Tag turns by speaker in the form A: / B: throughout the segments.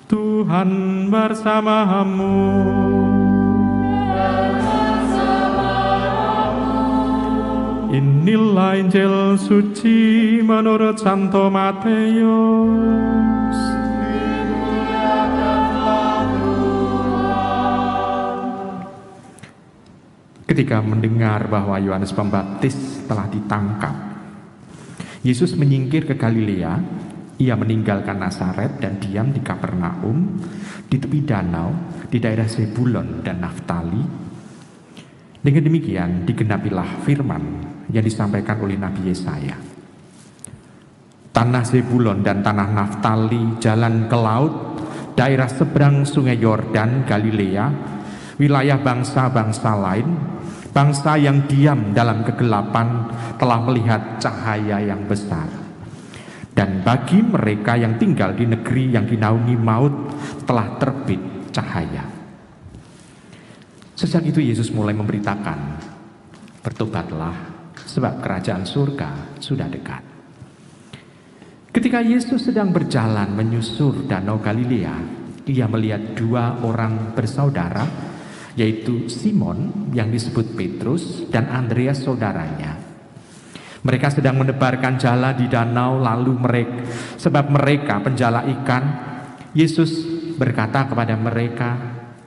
A: Tuhan bersamamu. Inilah Injil suci menurut Santo Matius. Ketika mendengar bahwa Yohanes Pembaptis telah ditangkap, Yesus menyingkir ke Galilea. Ia meninggalkan Nazaret dan diam di Kapernaum, di tepi danau, di daerah Zebulon dan Naftali. Dengan demikian digenapilah firman yang disampaikan oleh Nabi Yesaya. Tanah Zebulon dan tanah Naftali, jalan ke laut, daerah seberang sungai Yordan, Galilea, wilayah bangsa-bangsa lain, bangsa yang diam dalam kegelapan telah melihat cahaya yang besar. Dan bagi mereka yang tinggal di negeri yang dinaungi maut telah terbit cahaya. Sejak itu Yesus mulai memberitakan, bertobatlah sebab kerajaan surga sudah dekat. Ketika Yesus sedang berjalan menyusur danau Galilea, ia melihat dua orang bersaudara, yaitu Simon yang disebut Petrus dan Andreas saudaranya. Mereka sedang menebarkan jala di danau, sebab mereka penjala ikan. Yesus berkata kepada mereka,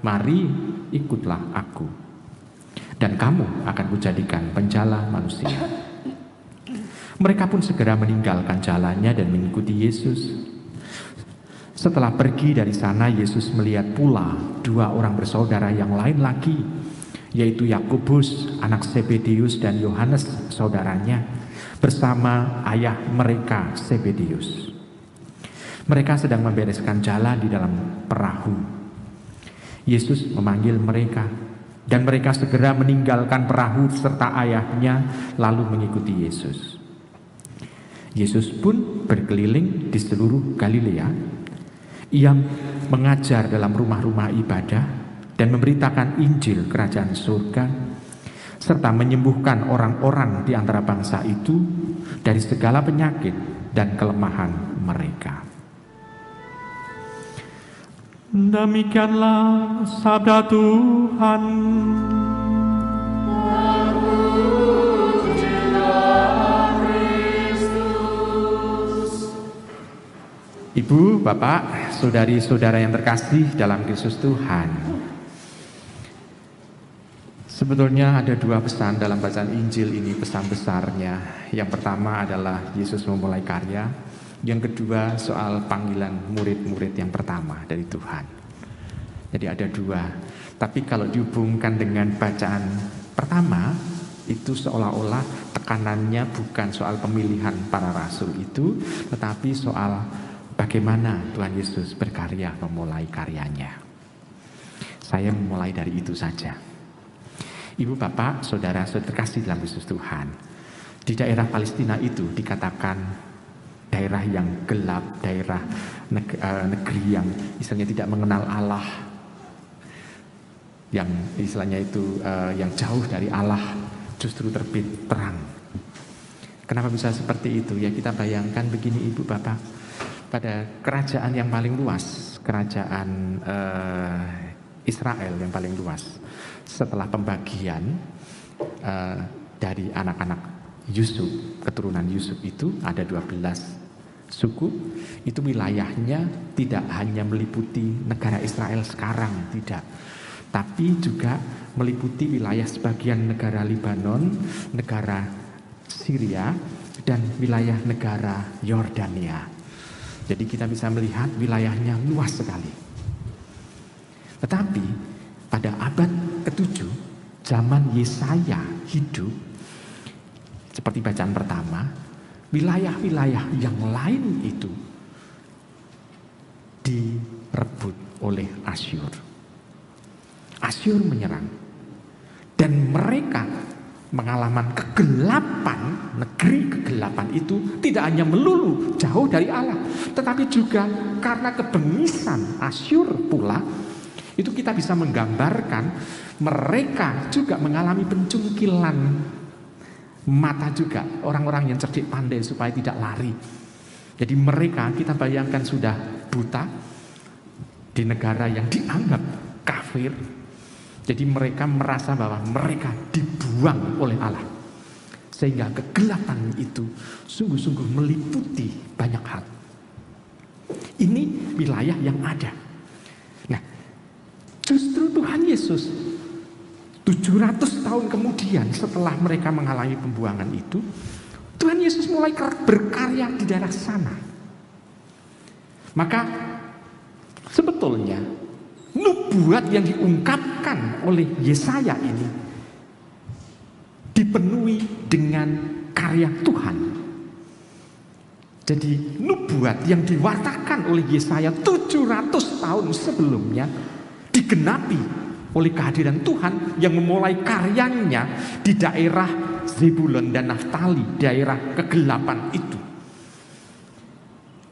A: "Mari ikutlah aku, dan kamu akan kujadikan penjala manusia." Mereka pun segera meninggalkan jalannya dan mengikuti Yesus. Setelah pergi dari sana, Yesus melihat pula dua orang bersaudara yang lain lagi, yaitu Yakobus anak Zebedeus dan Yohanes saudaranya, bersama ayah mereka Zebedeus. Mereka sedang membereskan jala di dalam perahu. Yesus memanggil mereka, dan mereka segera meninggalkan perahu serta ayahnya lalu mengikuti Yesus. Yesus pun berkeliling di seluruh Galilea. Ia mengajar dalam rumah-rumah ibadah dan memberitakan Injil kerajaan surga, serta menyembuhkan orang-orang di antara bangsa itu dari segala penyakit dan kelemahan mereka. Demikianlah sabda Tuhan. Ibu, Bapak, saudari-saudara yang terkasih dalam Kristus Tuhan. Sebetulnya ada dua pesan dalam bacaan Injil ini, pesan besarnya. Yang pertama adalah Yesus memulai karya. Yang kedua soal panggilan murid-murid yang pertama dari Tuhan. Jadi ada dua. Tapi kalau dihubungkan dengan bacaan pertama, itu seolah-olah tekanannya bukan soal pemilihan para rasul itu, tetapi soal bagaimana Tuhan Yesus berkarya, memulai karyanya. Saya memulai dari itu saja. Ibu, Bapak, saudara-saudara terkasih dalam Kristus Tuhan, di daerah Palestina itu dikatakan daerah yang gelap, daerah negeri yang istilahnya tidak mengenal Allah, yang istilahnya itu yang jauh dari Allah, justru terbit terang. Kenapa bisa seperti itu? Ya kita bayangkan begini Ibu, Bapak, pada kerajaan yang paling luas, kerajaan Israel yang paling luas, setelah pembagian dari anak-anak Yusuf, keturunan Yusuf itu ada 12 suku, itu wilayahnya tidak hanya meliputi negara Israel sekarang, tidak, tapi juga meliputi wilayah sebagian negara Libanon, negara Syria, dan wilayah negara Yordania. Jadi kita bisa melihat wilayahnya luas sekali. Tetapi pada abad ke-7, zaman Yesaya hidup, seperti bacaan pertama, wilayah-wilayah yang lain itu direbut oleh Asyur. Asyur menyerang, dan mereka mengalami kegelapan. Negeri kegelapan itu tidak hanya melulu jauh dari Allah, tetapi juga karena kebengisan Asyur pula. Itu kita bisa menggambarkan mereka juga mengalami pencungkilan mata juga, orang-orang yang cerdik pandai supaya tidak lari. Jadi mereka kita bayangkan sudah buta, di negara yang dianggap kafir. Jadi mereka merasa bahwa mereka dibuang oleh Allah. Sehingga kegelapan itu sungguh-sungguh meliputi banyak hal. Ini wilayah yang ada. Nah, justru Tuhan Yesus 700 tahun kemudian setelah mereka mengalami pembuangan itu, Tuhan Yesus mulai berkarya di daerah sana. Maka sebetulnya nubuat yang diungkapkan oleh Yesaya ini dipenuhi dengan karya Tuhan. Jadi nubuat yang diwartakan oleh Yesaya 700 tahun sebelumnya digenapi oleh kehadiran Tuhan yang memulai karyanya di daerah Zebulon dan Naftali, daerah kegelapan itu.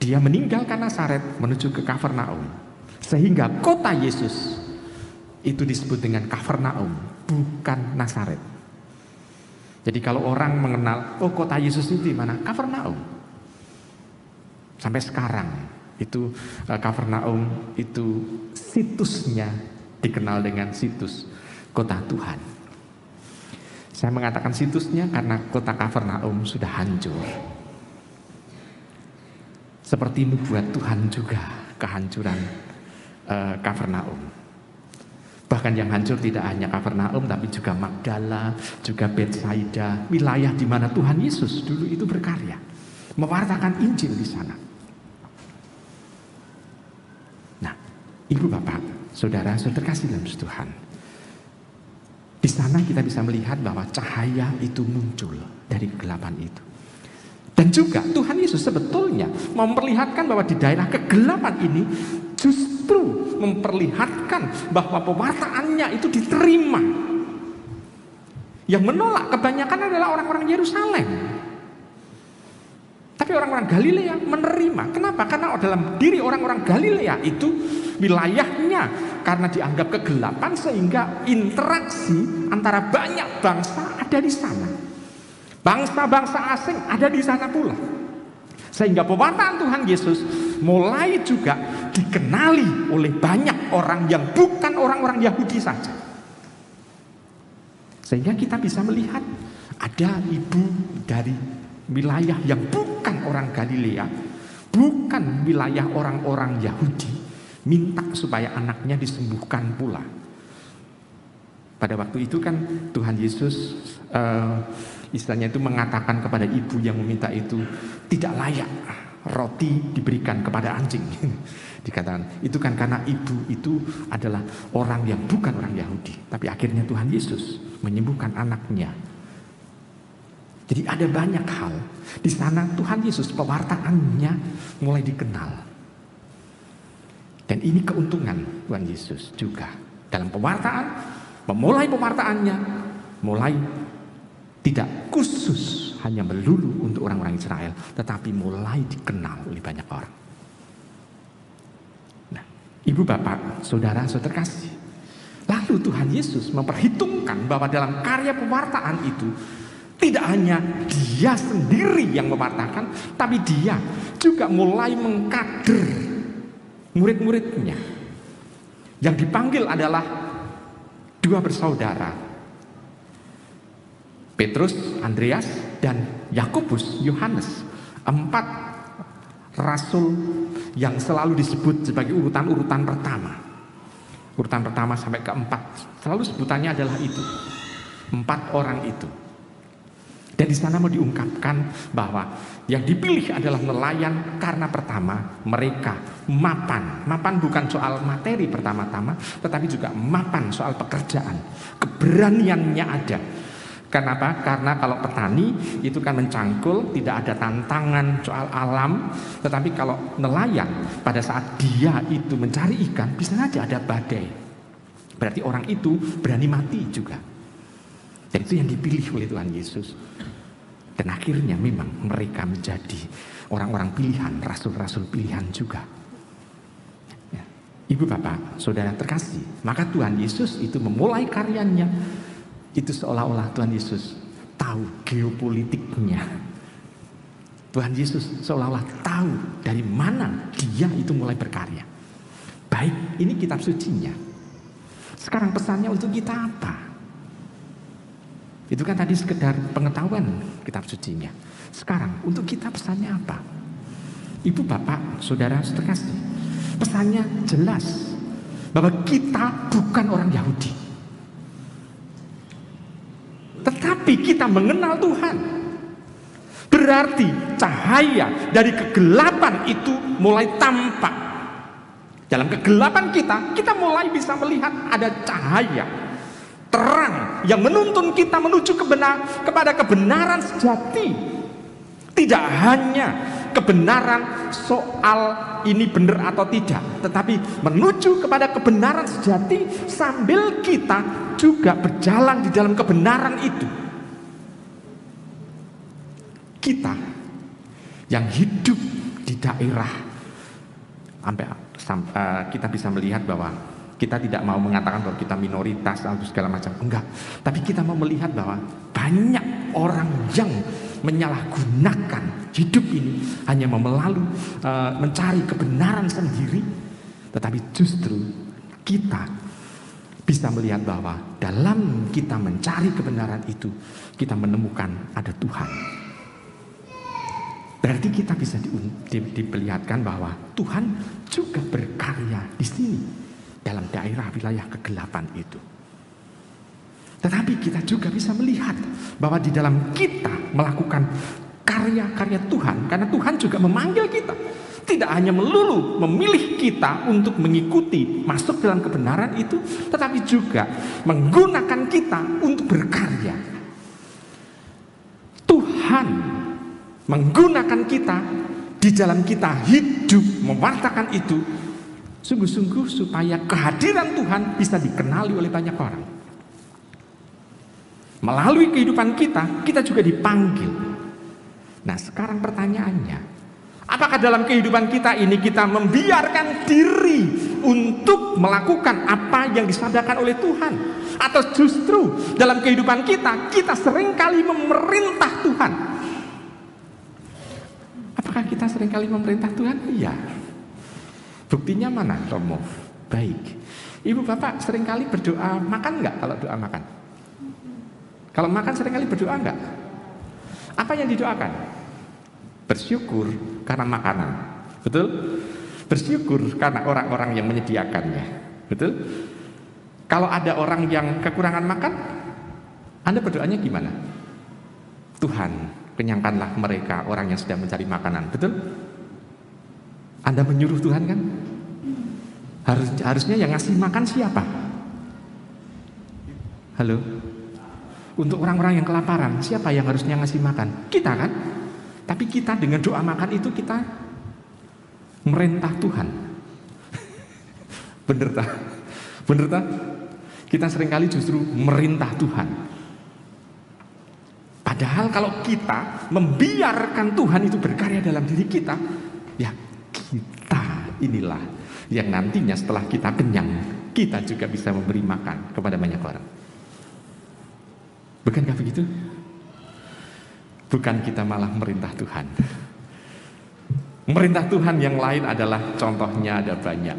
A: Dia meninggalkan Nazaret menuju ke Kafarnaum, sehingga kota Yesus itu disebut dengan Kafarnaum, bukan Nazaret. Jadi kalau orang mengenal, oh kota Yesus itu di mana? Kafarnaum. Sampai sekarang itu Kafarnaum itu situsnya dikenal dengan situs kota Tuhan. Saya mengatakan situsnya karena kota Kafarnaum sudah hancur. Seperti nubuat Tuhan juga kehancuran Kafarnaum. Bahkan yang hancur tidak hanya Kafarnaum, tapi juga Magdala, juga Betsaida, wilayah di mana Tuhan Yesus dulu itu berkarya, mewartakan Injil di sana. Nah, Ibu Bapak, Saudara, saudara kasih dalam Tuhan, di sana kita bisa melihat bahwa cahaya itu muncul dari kegelapan itu. Dan juga Tuhan Yesus sebetulnya memperlihatkan bahwa di daerah kegelapan ini justru memperlihatkan bahwa pewartaannya itu diterima. Yang menolak kebanyakan adalah orang-orang Yerusalem. Tapi orang-orang Galilea menerima. Kenapa? Karena dalam diri orang-orang Galilea itu wilayahnya karena dianggap kegelapan, sehingga interaksi antara banyak bangsa ada di sana. Bangsa-bangsa asing ada di sana pula. Sehingga pewartaan Tuhan Yesus mulai juga dikenali oleh banyak orang yang bukan orang-orang Yahudi saja. Sehingga kita bisa melihat ada ibu dari wilayah yang bukan orang Galilea, bukan wilayah orang-orang Yahudi, minta supaya anaknya disembuhkan pula. Pada waktu itu kan Tuhan Yesus istilahnya itu mengatakan kepada ibu yang meminta itu, tidak layak roti diberikan kepada anjing. Dikatakan itu kan karena ibu itu adalah orang yang bukan orang Yahudi. Tapi akhirnya Tuhan Yesus menyembuhkan anaknya. Jadi ada banyak hal di sana. Tuhan Yesus pewartaannya mulai dikenal. Dan ini keuntungan Tuhan Yesus juga dalam pewartaan, memulai pewartaannya mulai tidak khusus hanya melulu untuk orang-orang Israel, tetapi mulai dikenal oleh banyak orang. Nah, Ibu Bapak, Saudara, saudara kasih, lalu Tuhan Yesus memperhitungkan bahwa dalam karya pewartaan itu tidak hanya dia sendiri yang mewartakan, tapi dia juga mulai mengkader murid-muridnya. Yang dipanggil adalah dua bersaudara, Petrus, Andreas, dan Yakobus, Yohanes. 4 rasul yang selalu disebut sebagai urutan-urutan pertama. Urutan pertama sampai ke-4 selalu sebutannya adalah itu. 4 orang itu. Dan di sana mau diungkapkan bahwa yang dipilih adalah nelayan karena pertama mereka mapan. Mapan bukan soal materi pertama-tama, tetapi juga mapan soal pekerjaan. Keberaniannya ada. Kenapa? Karena kalau petani itu kan mencangkul, tidak ada tantangan soal alam. Tetapi kalau nelayan, pada saat dia itu mencari ikan, bisa saja ada badai. Berarti orang itu berani mati juga. Dan itu yang dipilih oleh Tuhan Yesus. Dan akhirnya memang mereka menjadi orang-orang pilihan, rasul-rasul pilihan juga. Ya. Ibu Bapak, Saudara terkasih, maka Tuhan Yesus itu memulai karyanya. Itu seolah-olah Tuhan Yesus tahu geopolitiknya. Tuhan Yesus seolah-olah tahu dari mana dia itu mulai berkarya. Baik, ini kitab sucinya. Sekarang pesannya untuk kita apa? Itu kan tadi sekedar pengetahuan kitab sucinya. Sekarang untuk kita pesannya apa? Ibu, bapak, saudara terkasih, pesannya jelas bahwa kita bukan orang Yahudi, tetapi kita mengenal Tuhan. Berarti cahaya dari kegelapan itu mulai tampak. Dalam kegelapan kita mulai bisa melihat ada cahaya terang yang menuntun kita menuju kepada kebenaran sejati. Tidak hanya kebenaran soal ini benar atau tidak, tetapi menuju kepada kebenaran sejati sambil kita juga berjalan di dalam kebenaran itu. Kita yang hidup di daerah, kita bisa melihat bahwa kita tidak mau mengatakan bahwa kita minoritas atau segala macam, enggak. Tapi kita mau melihat bahwa banyak orang yang menyalahgunakan hidup ini hanya mencari kebenaran sendiri. Tetapi justru kita bisa melihat bahwa dalam kita mencari kebenaran itu, kita menemukan ada Tuhan. Berarti kita bisa diperlihatkan bahwa Tuhan juga berkarya di sini, dalam daerah wilayah kegelapan itu. Tetapi kita juga bisa melihat bahwa di dalam kita melakukan karya-karya Tuhan, karena Tuhan juga memanggil kita, tidak hanya melulu memilih kita untuk mengikuti masuk dalam kebenaran itu, tetapi juga menggunakan kita untuk berkarya. Tuhan menggunakan kita di dalam kita hidup mewartakan itu, sungguh-sungguh supaya kehadiran Tuhan bisa dikenali oleh banyak orang. Melalui kehidupan kita juga dipanggil. Nah, sekarang pertanyaannya, apakah dalam kehidupan kita ini kita membiarkan diri untuk melakukan apa yang disabdakan oleh Tuhan? Atau justru dalam kehidupan kita seringkali memerintah Tuhan? Apakah kita seringkali memerintah Tuhan? Iya. Buktinya mana, Romo? Baik. Ibu bapak seringkali berdoa makan enggak kalau doa makan? Kalau makan seringkali berdoa enggak? Apa yang didoakan? Bersyukur karena makanan. Betul? Bersyukur karena orang-orang yang menyediakannya. Betul? Kalau ada orang yang kekurangan makan, Anda berdoanya gimana? Tuhan, kenyangkanlah mereka, orang yang sedang mencari makanan. Betul? Anda menyuruh Tuhan kan? Harusnya yang ngasih makan siapa? Halo? Untuk orang-orang yang kelaparan, siapa yang harusnya ngasih makan? Kita kan? Tapi kita dengan doa makan itu kita merintah Tuhan. Bener tak? Bener tak? Kita seringkali justru merintah Tuhan. Padahal kalau kita membiarkan Tuhan itu berkarya dalam diri kita, ya kita inilah yang nantinya setelah kita kenyang, kita juga bisa memberi makan kepada banyak orang. Bukankah begitu? Bukan kita malah merintah Tuhan. Merintah Tuhan yang lain adalah contohnya ada banyak.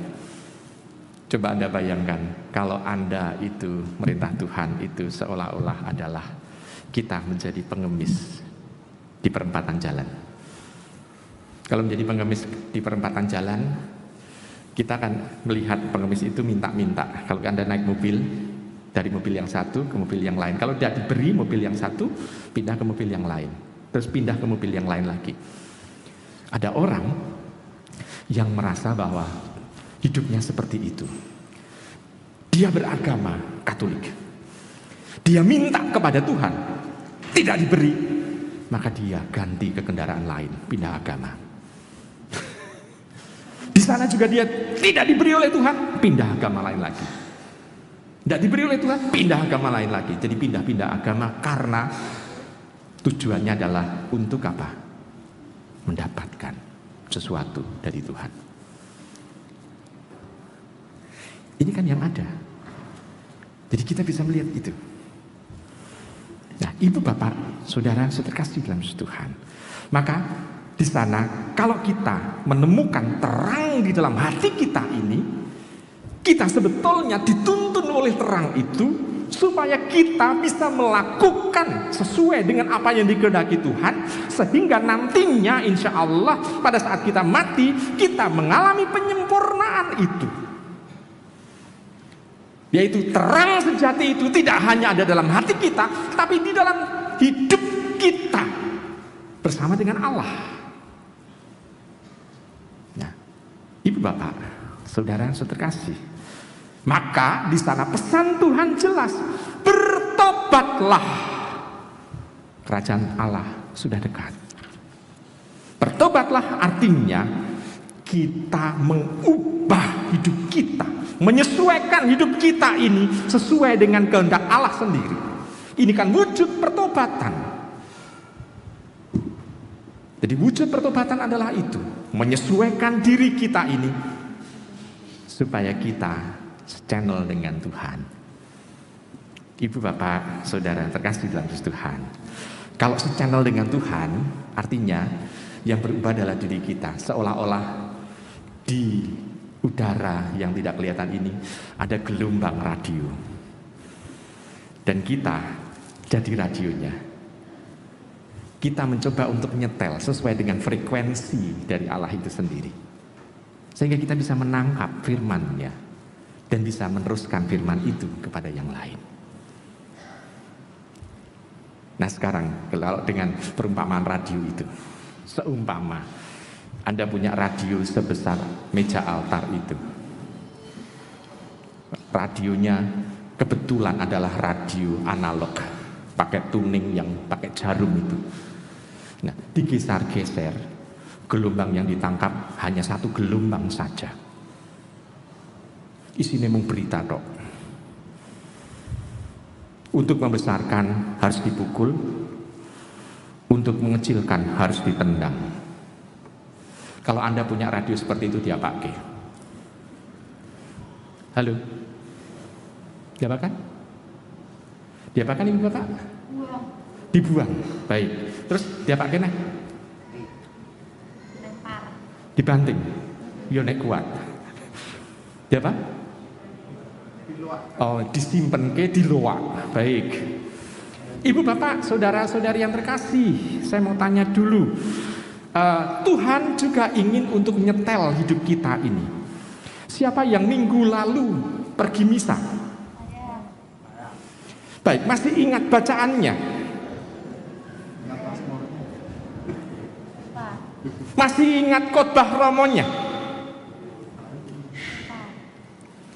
A: Coba Anda bayangkan kalau Anda itu merintah Tuhan itu seolah-olah adalah kita menjadi pengemis di perempatan jalan. Kalau menjadi pengemis di perempatan jalan, kita akan melihat pengemis itu minta-minta. Kalau Anda naik mobil, dari mobil yang satu ke mobil yang lain. Kalau tidak diberi mobil yang satu, pindah ke mobil yang lain. Terus pindah ke mobil yang lain lagi. Ada orang yang merasa bahwa hidupnya seperti itu. Dia beragama Katolik. Dia minta kepada Tuhan, tidak diberi, maka dia ganti ke kendaraan lain, pindah agama. Di sana juga dia tidak diberi oleh Tuhan, pindah agama lain lagi. Tidak diberi oleh Tuhan, pindah agama lain lagi. Jadi pindah-pindah agama karena tujuannya adalah untuk apa? Mendapatkan sesuatu dari Tuhan. Ini kan yang ada. Jadi kita bisa melihat itu. Nah, ibu bapak, saudara terkasih dalam Tuhan. Maka di sana kalau kita menemukan terang di dalam hati kita ini, Kita sebetulnya dituntun oleh terang itu supaya kita bisa melakukan sesuai dengan apa yang dikehendaki Tuhan, sehingga nantinya insya Allah pada saat kita mati kita mengalami penyempurnaan itu, yaitu terang sejati itu tidak hanya ada dalam hati kita, tapi di dalam hidup kita bersama dengan Allah. Nah, Ibu Bapak, saudara yang terkasih, maka di sana pesan Tuhan jelas, bertobatlah, kerajaan Allah sudah dekat. Bertobatlah artinya kita mengubah hidup kita, menyesuaikan hidup kita ini sesuai dengan kehendak Allah sendiri. Ini kan wujud pertobatan. Jadi wujud pertobatan adalah itu, menyesuaikan diri kita ini supaya kita channel dengan Tuhan. Ibu bapak saudara terkasih dalam Tuhan, kalau channel dengan Tuhan artinya yang berubah adalah diri kita, seolah-olah di udara yang tidak kelihatan ini ada gelombang radio dan kita jadi radionya. Kita mencoba untuk menyetel sesuai dengan frekuensi dari Allah itu sendiri, sehingga kita bisa menangkap firman-Nya dan bisa meneruskan firman itu kepada yang lain. Nah sekarang kalau dengan perumpamaan radio itu, seumpama Anda punya radio sebesar meja altar itu, radionya kebetulan adalah radio analog, pakai tuning yang pakai jarum itu. Nah digeser-geser, gelombang yang ditangkap hanya satu gelombang saja. Isinya memang berita dok. Untuk membesarkan harus dipukul, untuk mengecilkan harus ditendang. Kalau Anda punya radio seperti itu dia pakai. Halo, diapakan? Diapakan Ibu Bapak? Dibuang. Baik. Terus diapakan nah?
B: Dilempar.
A: Dibanting. Yo nek kuat. Diapa? Oh, disimpan ke di luar. Baik. Ibu bapak, saudara-saudari yang terkasih, saya mau tanya dulu. Tuhan juga ingin untuk nyetel hidup kita ini. Siapa yang minggu lalu pergi misa? Baik, masih ingat bacaannya? Masih ingat khotbah romonya?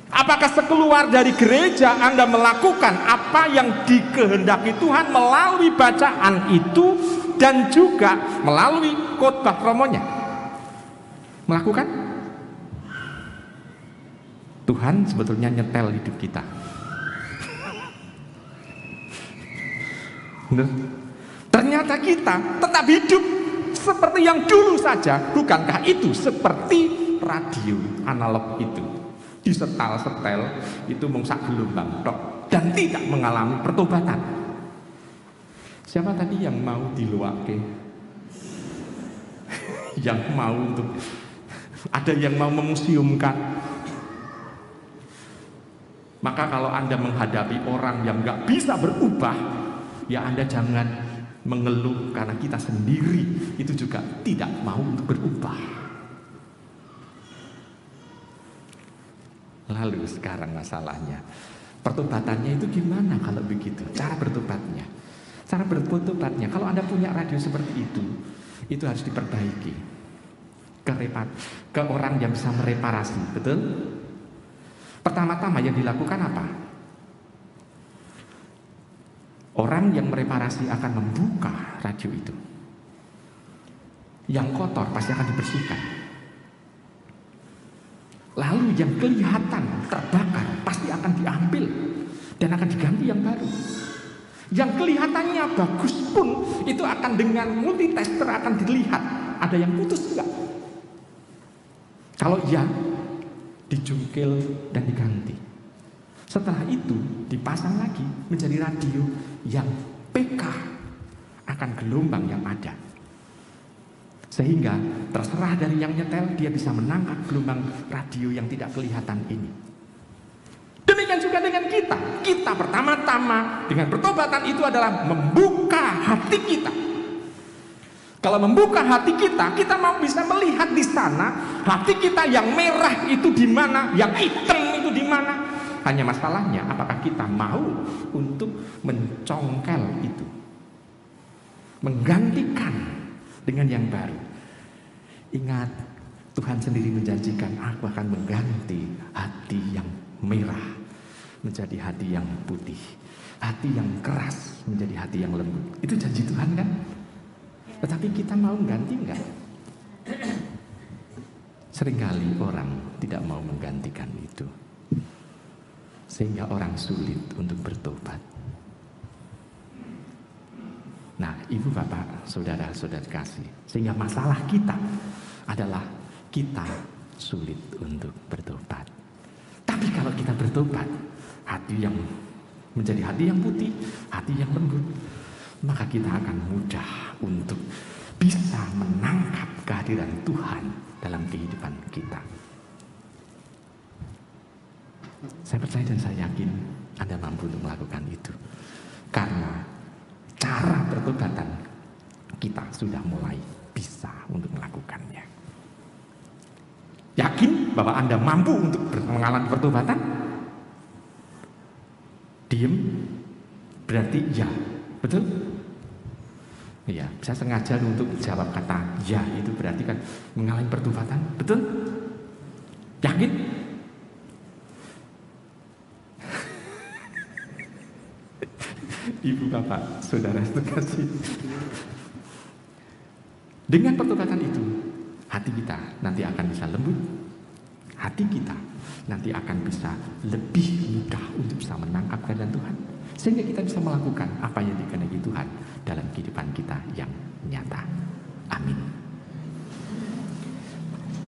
A: Apakah sekeluar dari gereja Anda melakukan apa yang dikehendaki Tuhan melalui bacaan itu dan juga melalui khotbah romonya? Melakukan? Tuhan sebetulnya nyetel hidup kita. Benar? Ternyata kita tetap hidup seperti yang dulu saja. Bukankah itu seperti radio analog itu? Disetel-setel itu mengsak gelombang tok dan tidak mengalami pertobatan. Siapa tadi yang mau diluake? Yang mau untuk, ada yang mau memuseumkan. Maka kalau Anda menghadapi orang yang gak bisa berubah, ya Anda jangan mengeluh, karena kita sendiri itu juga tidak mau untuk berubah. Lalu sekarang masalahnya, pertobatannya itu gimana kalau begitu? Cara bertobatnya. Cara bertobatnya, kalau Anda punya radio seperti itu harus diperbaiki. Ke orang yang bisa mereparasi, betul? Pertama-tama yang dilakukan apa? Orang yang mereparasi akan membuka radio itu. Yang kotor pasti akan dibersihkan. Lalu yang kelihatan terbakar pasti akan diambil dan akan diganti yang baru. Yang kelihatannya bagus pun itu akan dengan multitester akan dilihat ada yang putus enggak. Kalau iya, dijungkil dan diganti. Setelah itu dipasang lagi menjadi radio yang PK akan gelombang yang ada. Sehingga terserah dari yang nyetel, dia bisa menangkap gelombang radio yang tidak kelihatan ini. Demikian juga dengan kita. Kita pertama-tama dengan pertobatan itu adalah membuka hati kita. Kalau membuka hati kita, kita mau bisa melihat di sana hati kita yang merah itu di mana, yang hitam itu di mana. Hanya masalahnya apakah kita mau untuk mencongkel itu, menggantikan dengan yang baru. Ingat, Tuhan sendiri menjanjikan, aku akan mengganti hati yang merah menjadi hati yang putih, hati yang keras menjadi hati yang lembut. Itu janji Tuhan kan? Tetapi kita mau mengganti enggak? Seringkali orang tidak mau menggantikan itu, sehingga orang sulit untuk bertobat. Nah, ibu bapak, saudara-saudara kasih, sehingga masalah kita adalah kita sulit untuk bertobat. Tapi kalau kita bertobat, hati yang menjadi hati yang putih, hati yang lembut, maka kita akan mudah untuk bisa menangkap kehadiran Tuhan dalam kehidupan kita. Saya percaya dan saya yakin Anda mampu untuk melakukan itu, karena cara pertobatan kita sudah mulai bisa untuk melakukannya. Yakin bahwa Anda mampu untuk mengalami pertobatan? Diem berarti ya, betul? Iya, saya sengaja untuk jawab kata ya, itu berarti kan mengalami pertobatan, betul? Yakin? Ibu bapak, saudara terkasih, dengan pertobatan itu hati kita nanti akan bisa lembut, hati kita nanti akan bisa lebih mudah untuk bisa menangkap kehadiran Tuhan, sehingga kita bisa melakukan apa yang dikehendaki Tuhan dalam kehidupan kita yang nyata.